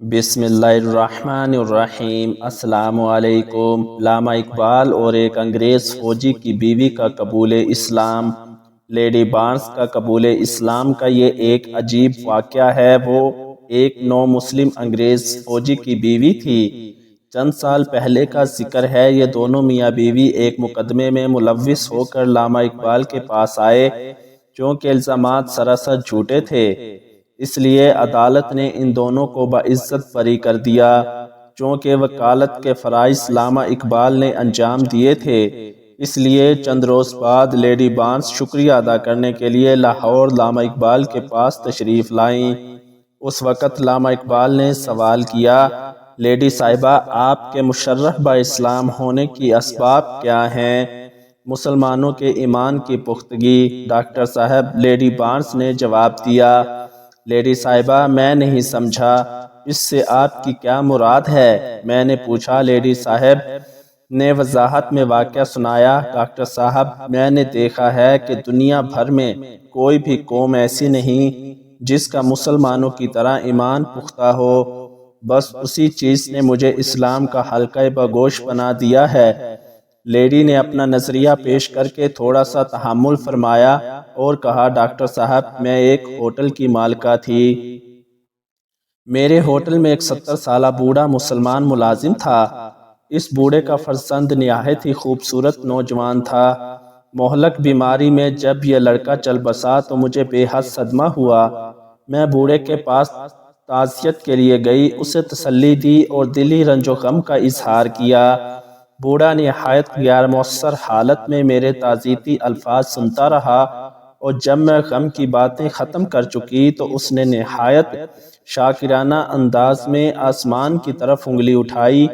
بسم اللہ الرحمن الرحیم۔ السلام علیکم۔ علامہ اقبال اور ایک انگریز فوجی کی بیوی کا قبول اسلام۔ لیڈی بارنس کا قبول اسلام کا یہ ایک عجیب واقعہ ہے۔ وہ ایک نو مسلم انگریز فوجی کی بیوی تھی۔ چند سال پہلے کا ذکر ہے۔ یہ دونوں میاں بیوی ایک مقدمے میں ملوث ہو کر علامہ اقبال کے پاس آئے، چونکہ الزامات سراسر جھوٹے تھے، اس لیے عدالت نے ان دونوں کو باعزت بری کر دیا، چونکہ وکالت کے فرائض علامہ اقبال نے انجام دیے تھے۔ اس لیے چند روز بعد لیڈی بارنس شکریہ ادا کرنے کے لیے لاہور علامہ اقبال کے پاس تشریف لائیں۔ اس وقت علامہ اقبال نے سوال کیا، لیڈی صاحبہ، آپ کے مشرف با اسلام ہونے کی اسباب کیا ہیں؟ مسلمانوں کے ایمان کی پختگی۔ ڈاکٹر صاحب، لیڈی بارنس نے جواب دیا، لیڈی صاحبہ، میں نہیں سمجھا، اس سے آپ کی کیا مراد ہے؟ میں نے پوچھا۔ لیڈی صاحب نے وضاحت میں واقعہ سنایا۔ ڈاکٹر صاحب، میں نے دیکھا ہے کہ دنیا بھر میں کوئی بھی قوم ایسی نہیں جس کا مسلمانوں کی طرح ایمان پختہ ہو، بس اسی چیز نے مجھے اسلام کا حلقہ بگوش بنا دیا ہے۔ لیڈی نے اپنا نظریہ پیش کر کے تھوڑا سا تحمل فرمایا اور کہا، ڈاکٹر صاحب، میں ایک ہوٹل کی مالکہ تھی۔ میرے ہوٹل میں ایک 70 سالہ بوڑھا مسلمان ملازم تھا۔ اس بوڑھے کا فرزند نہایت ہی خوبصورت نوجوان تھا۔ مہلک بیماری میں جب یہ لڑکا چل بسا تو مجھے بے حد صدمہ ہوا۔ میں بوڑھے کے پاس تعزیت کے لیے گئی، اسے تسلی دی اور دلی رنج و غم کا اظہار کیا۔ بوڑھا نہایت غیر مؤثر حالت میں میرے تعزیتی الفاظ سنتا رہا، اور جب میں غم کی باتیں ختم کر چکی تو اس نے نہایت شاکرانہ انداز میں آسمان کی طرف انگلی اٹھائی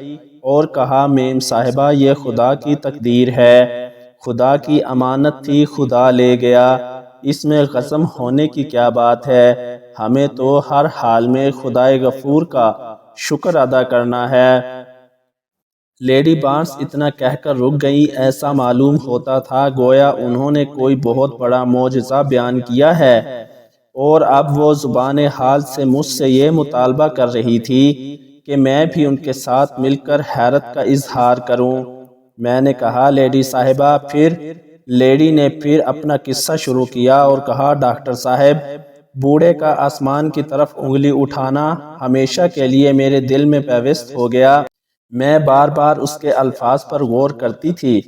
اور کہا، میم صاحبہ، یہ خدا کی تقدیر ہے، خدا کی امانت تھی، خدا لے گیا، اس میں غم ہونے کی کیا بات ہے؟ ہمیں تو ہر حال میں خدائے غفور کا شکر ادا کرنا ہے۔ لیڈی بارنس اتنا کہہ کر رک گئیں۔ ایسا معلوم ہوتا تھا گویا انہوں نے کوئی بہت بڑا معجزہ بیان کیا ہے، اور اب وہ زبان حال سے مجھ سے یہ مطالبہ کر رہی تھی کہ میں بھی ان کے ساتھ مل کر حیرت کا اظہار کروں۔ میں نے کہا، لیڈی صاحبہ، پھر؟ لیڈی نے پھر اپنا قصہ شروع کیا اور کہا، ڈاکٹر صاحب، بوڑھے کا آسمان کی طرف انگلی اٹھانا ہمیشہ کے لیے میرے دل میں پیوست ہو گیا۔ میں بار بار اس کے الفاظ پر غور کرتی تھی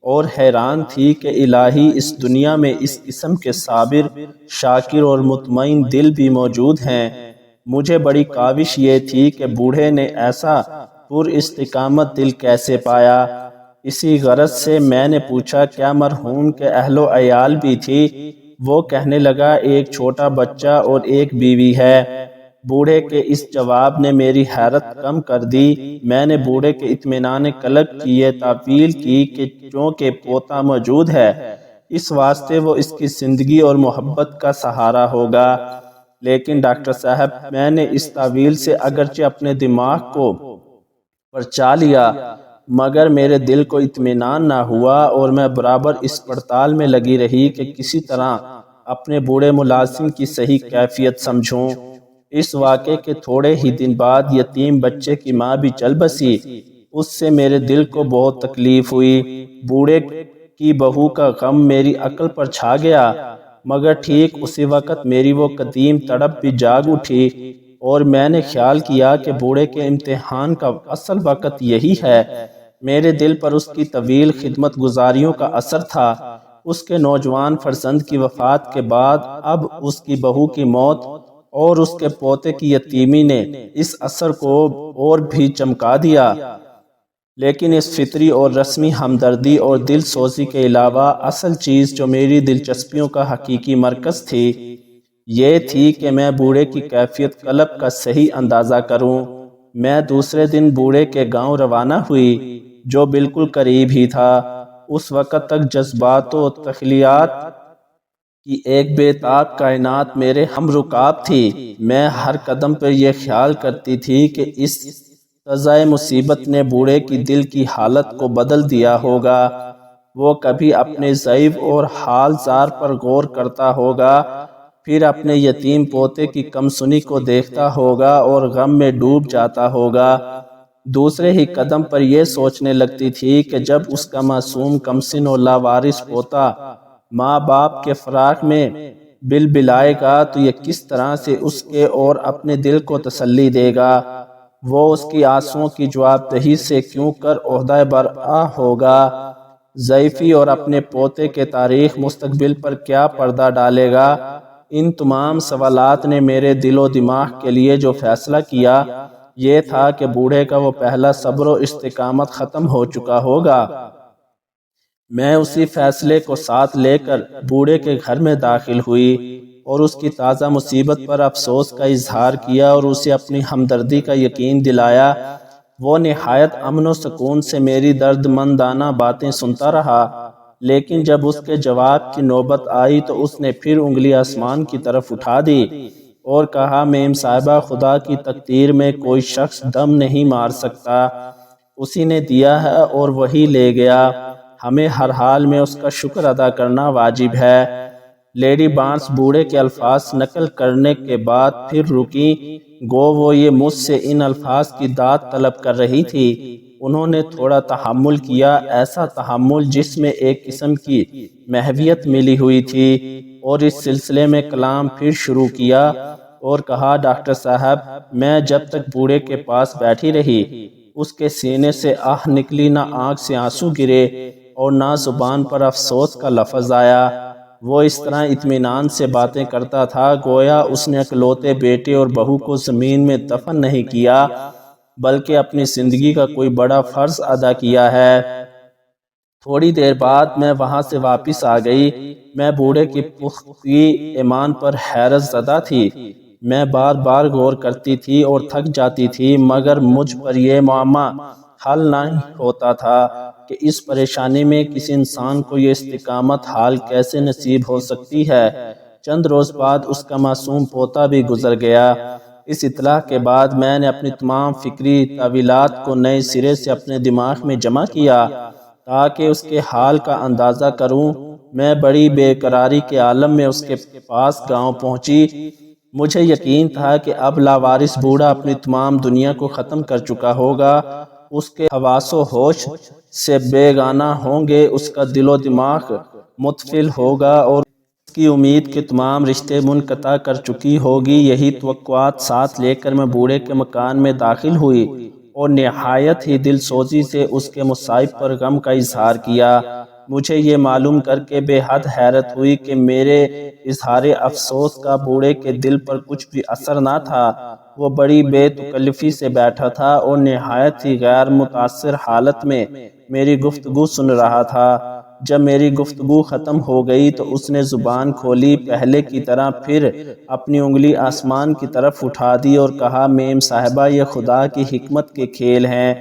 اور حیران تھی کہ الہی، اس دنیا میں اس قسم کے صابر، شاکر اور مطمئن دل بھی موجود ہیں۔ مجھے بڑی کاوش یہ تھی کہ بوڑھے نے ایسا پر استقامت دل کیسے پایا۔ اسی غرض سے میں نے پوچھا، کیا مرحوم کے اہل و عیال بھی تھی؟ وہ کہنے لگا، ایک چھوٹا بچہ اور ایک بیوی ہے۔ بوڑھے کے اس جواب نے میری حیرت کم کر دی۔ میں نے بوڑھے کے اطمینان قلب کی یہ تعویل کی کہ چونکہ پوتا موجود ہے، اس واسطے وہ اس کی زندگی اور محبت کا سہارا ہوگا۔ لیکن ڈاکٹر صاحب، میں نے اس تعویل سے اگرچہ اپنے دماغ کو پرچا لیا، مگر میرے دل کو اطمینان نہ ہوا، اور میں برابر اس پڑتال میں لگی رہی کہ کسی طرح اپنے بوڑھے ملازم کی صحیح کیفیت سمجھوں۔ اس واقعے کے تھوڑے ہی دن بعد یتیم بچے کی ماں بھی چل بسی۔ اس سے میرے دل کو بہت تکلیف ہوئی۔ بوڑھے کی بہو کا غم میری عقل پر چھا گیا، مگر ٹھیک اسی وقت میری وہ قدیم تڑپ بھی جاگ اٹھی، اور میں نے خیال کیا کہ بوڑھے کے امتحان کا اصل وقت یہی ہے۔ میرے دل پر اس کی طویل خدمت گزاریوں کا اثر تھا۔ اس کے نوجوان فرزند کی وفات کے بعد اب اس کی بہو کی موت اور اس کے پوتے کی یتیمی نے اس اثر کو اور بھی چمکا دیا، لیکن اس فطری اور رسمی ہمدردی اور دل سوزی کے علاوہ اصل چیز جو میری دلچسپیوں کا حقیقی مرکز تھی، یہ تھی کہ میں بوڑھے کی کیفیت قلب کا صحیح اندازہ کروں۔ میں دوسرے دن بوڑھے کے گاؤں روانہ ہوئی، جو بالکل قریب ہی تھا۔ اس وقت تک جذبات و تخیلات کی ایک بے تاب کائنات میرے ہم رکاب تھی۔ میں ہر قدم پر یہ خیال کرتی تھی کہ اس قضائے مصیبت نے بوڑھے کی دل کی حالت کو بدل دیا ہوگا۔ وہ کبھی اپنے ضعیف اور حال زار پر غور کرتا ہوگا، پھر اپنے یتیم پوتے کی کمسنی کو دیکھتا ہوگا اور غم میں ڈوب جاتا ہوگا۔ دوسرے ہی قدم پر یہ سوچنے لگتی تھی کہ جب اس کا معصوم کمسن اور لاوارث پوتا ماں باپ کے فراق میں بلبلائے گا تو یہ کس طرح سے اس کے اور اپنے دل کو تسلی دے گا؟ وہ اس کی آنسوؤں کی جواب دہی سے کیوں کر عہدہ برآ ہوگا؟ ضعیفی اور اپنے پوتے کے تاریخ مستقبل پر کیا پردہ ڈالے گا؟ ان تمام سوالات نے میرے دل و دماغ کے لیے جو فیصلہ کیا یہ تھا کہ بوڑھے کا وہ پہلا صبر و استقامت ختم ہو چکا ہوگا۔ میں اسی فیصلے کو ساتھ لے کر بوڑھے کے گھر میں داخل ہوئی اور اس کی تازہ مصیبت پر افسوس کا اظہار کیا اور اسے اپنی ہمدردی کا یقین دلایا۔ وہ نہایت امن و سکون سے میری درد مندانہ باتیں سنتا رہا، لیکن جب اس کے جواب کی نوبت آئی تو اس نے پھر انگلی آسمان کی طرف اٹھا دی اور کہا، میم صاحبہ، خدا کی تقدیر میں کوئی شخص دم نہیں مار سکتا، اسی نے دیا ہے اور وہی لے گیا، ہمیں ہر حال میں اس کا شکر ادا کرنا واجب ہے۔ لیڈی بارنس بوڑھے کے الفاظ نقل کرنے کے بعد پھر رکی، گو وہ یہ مجھ سے ان الفاظ کی داد طلب کر رہی تھی۔ انہوں نے تھوڑا تحمل کیا، ایسا تحمل جس میں ایک قسم کی محویت ملی ہوئی تھی، اور اس سلسلے میں کلام پھر شروع کیا اور کہا، ڈاکٹر صاحب، میں جب تک بوڑھے کے پاس بیٹھی رہی اس کے سینے سے آہ نکلی، نہ آنکھ سے آنسو گرے اور نہ زبان پر افسوس کا لفظ آیا۔ وہ اس طرح اطمینان سے باتیں کرتا تھا گویا اس نے اکلوتے بیٹے اور بہو کو زمین میں دفن نہیں کیا بلکہ اپنی زندگی کا کوئی بڑا فرض ادا کیا ہے۔ تھوڑی دیر بعد میں وہاں سے واپس آ گئی۔ میں بوڑھے کی پختگی ایمان پر حیرت زدہ تھی۔ میں بار بار غور کرتی تھی اور تھک جاتی تھی، مگر مجھ پر یہ معمہ حل نہیں ہوتا تھا کہ اس پریشانی میں کسی انسان کو یہ استقامت حال کیسے نصیب ہو سکتی ہے۔ چند روز بعد اس کا معصوم پوتا بھی گزر گیا۔ اس اطلاع کے بعد میں نے اپنی تمام فکری تاویلات کو نئے سرے سے اپنے دماغ میں جمع کیا تاکہ اس کے حال کا اندازہ کروں۔ میں بڑی بے قراری کے عالم میں اس کے پاس گاؤں پہنچی۔ مجھے یقین تھا کہ اب لاوارث بوڑھا اپنی تمام دنیا کو ختم کر چکا ہوگا، اس کے حواس و ہوش سے بیگانہ ہوں گے، اس کا دل و دماغ متفل ہوگا اور اس کی امید کے تمام رشتے منقطع کر چکی ہوگی۔ یہی توقعات ساتھ لے کر میں بوڑھے کے مکان میں داخل ہوئی اور نہایت ہی دل سوزی سے اس کے مصائب پر غم کا اظہار کیا۔ مجھے یہ معلوم کر کے بے حد حیرت ہوئی کہ میرے اظہار افسوس کا بوڑھے کے دل پر کچھ بھی اثر نہ تھا۔ وہ بڑی بے تکلفی سے بیٹھا تھا اور نہایت ہی غیر متاثر حالت میں میری گفتگو سن رہا تھا۔ جب میری گفتگو ختم ہو گئی تو اس نے زبان کھولی، پہلے کی طرح پھر اپنی انگلی آسمان کی طرف اٹھا دی اور کہا، میم صاحبہ، یہ خدا کی حکمت کے کھیل ہیں،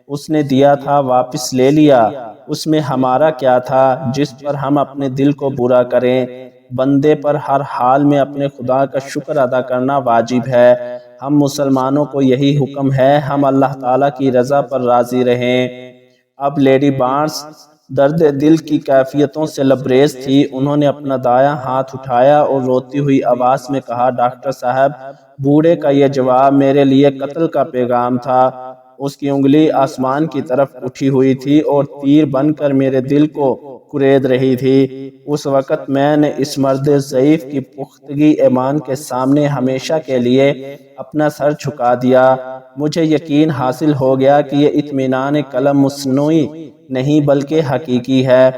اس نے دیا تھا واپس لے لیا، اس میں ہمارا کیا تھا جس پر ہم اپنے دل کو برا کریں؟ بندے پر ہر حال میں اپنے خدا کا شکر ادا کرنا واجب ہے۔ ہم مسلمانوں کو یہی حکم ہے، ہم اللہ تعالیٰ کی رضا پر راضی رہیں۔ اب لیڈی بارنس درد دل کی کیفیتوں سے لبریز تھی۔ انہوں نے اپنا دایاں ہاتھ اٹھایا اور روتی ہوئی آواز میں کہا، ڈاکٹر صاحب، بوڑھے کا یہ جواب میرے لیے قتل کا پیغام تھا۔ اس کی انگلی آسمان کی طرف اٹھی ہوئی تھی اور تیر بن کر میرے دل کو کرید رہی تھی۔ اس وقت میں نے اس مرد ضعیف کی پختگی ایمان کے سامنے ہمیشہ کے لیے اپنا سر جھکا دیا۔ مجھے یقین حاصل ہو گیا کہ یہ اطمینان قلم مصنوعی نہیں بلکہ حقیقی ہے۔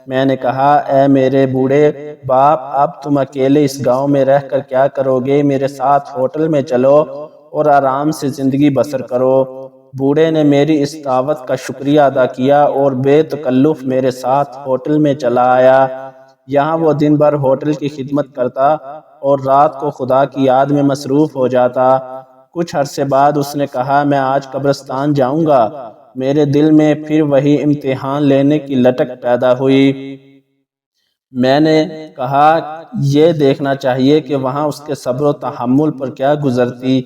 میں نے کہا، اے میرے بوڑھے باپ، اب تم اکیلے اس گاؤں میں رہ کر کیا کرو گے؟ میرے ساتھ ہوٹل میں چلو اور آرام سے زندگی بسر کرو۔ بوڑھے نے میری اس دعوت کا شکریہ ادا کیا اور بے تکلف میرے ساتھ ہوٹل میں چلا آیا۔ یہاں وہ دن بھر ہوٹل کی خدمت کرتا اور رات کو خدا کی یاد میں مصروف ہو جاتا۔ کچھ عرصے بعد اس نے کہا، میں آج قبرستان جاؤں گا۔ میرے دل میں پھر وہی امتحان لینے کی لٹک پیدا ہوئی۔ میں نے کہا، یہ دیکھنا چاہیے کہ وہاں اس کے صبر و تحمل پر کیا گزرتی۔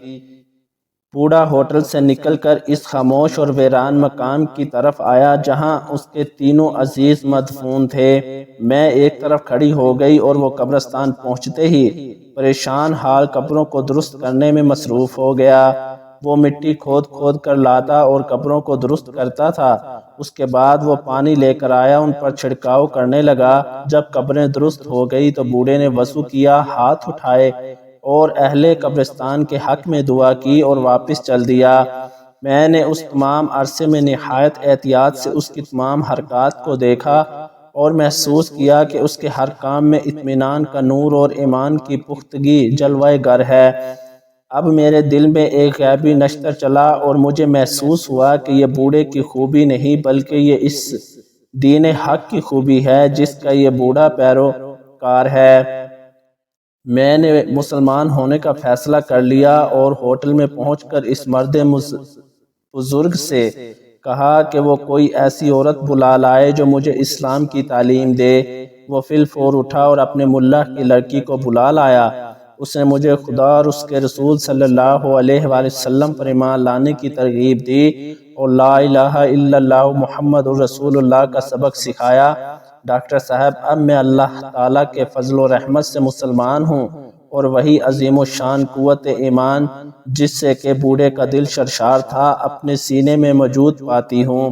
بوڑھا ہوٹل سے نکل کر اس خاموش اور ویران مقام کی طرف آیا جہاں اس کے تینوں عزیز مدفون تھے۔ میں ایک طرف کھڑی ہو گئی اور وہ قبرستان پہنچتے ہی پریشان حال قبروں کو درست کرنے میں مصروف ہو گیا۔ وہ مٹی کھود کھود کر لاتا اور قبروں کو درست کرتا تھا۔ اس کے بعد وہ پانی لے کر آیا، ان پر چھڑکاؤ کرنے لگا۔ جب قبریں درست ہو گئی تو بوڑھے نے وضو کیا، ہاتھ اٹھائے اور اہل قبرستان کے حق میں دعا کی اور واپس چل دیا۔ میں نے اس تمام عرصے میں نہایت احتیاط سے اس کی تمام حرکات کو دیکھا اور محسوس کیا کہ اس کے ہر کام میں اطمینان کا نور اور ایمان کی پختگی جلوہ گر ہے۔ اب میرے دل میں ایک غیبی نشتر چلا اور مجھے محسوس ہوا کہ یہ بوڑھے کی خوبی نہیں بلکہ یہ اس دین حق کی خوبی ہے جس کا یہ بوڑھا پیروکار ہے۔ میں نے مسلمان ہونے کا فیصلہ کر لیا اور ہوٹل میں پہنچ کر اس مرد بزرگ سے کہا کہ وہ کوئی ایسی عورت بلا لائے جو مجھے اسلام کی تعلیم دے۔ وہ فی الفور اٹھا اور اپنے ملا کی لڑکی کو بلا لایا۔ اس نے مجھے خدا اور اس کے رسول صلی اللہ علیہ وآلہ وسلم پر ایمان لانے کی ترغیب دی اور لا الہ الا اللہ محمد رسول اللہ کا سبق سکھایا۔ ڈاکٹر صاحب، اب میں اللہ تعالیٰ کے فضل و رحمت سے مسلمان ہوں اور وہی عظیم الشان قوت ایمان جس سے کہ بوڑھے کا دل سرشار تھا اپنے سینے میں موجود پاتی ہوں۔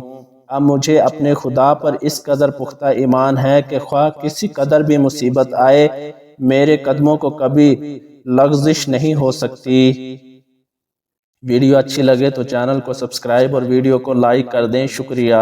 اب مجھے اپنے خدا پر اس قدر پختہ ایمان ہے کہ خواہ کسی قدر بھی مصیبت آئے میرے قدموں کو کبھی لغزش نہیں ہو سکتی۔ ویڈیو اچھی لگے تو چینل کو سبسکرائب اور ویڈیو کو لائک کر دیں۔ شکریہ۔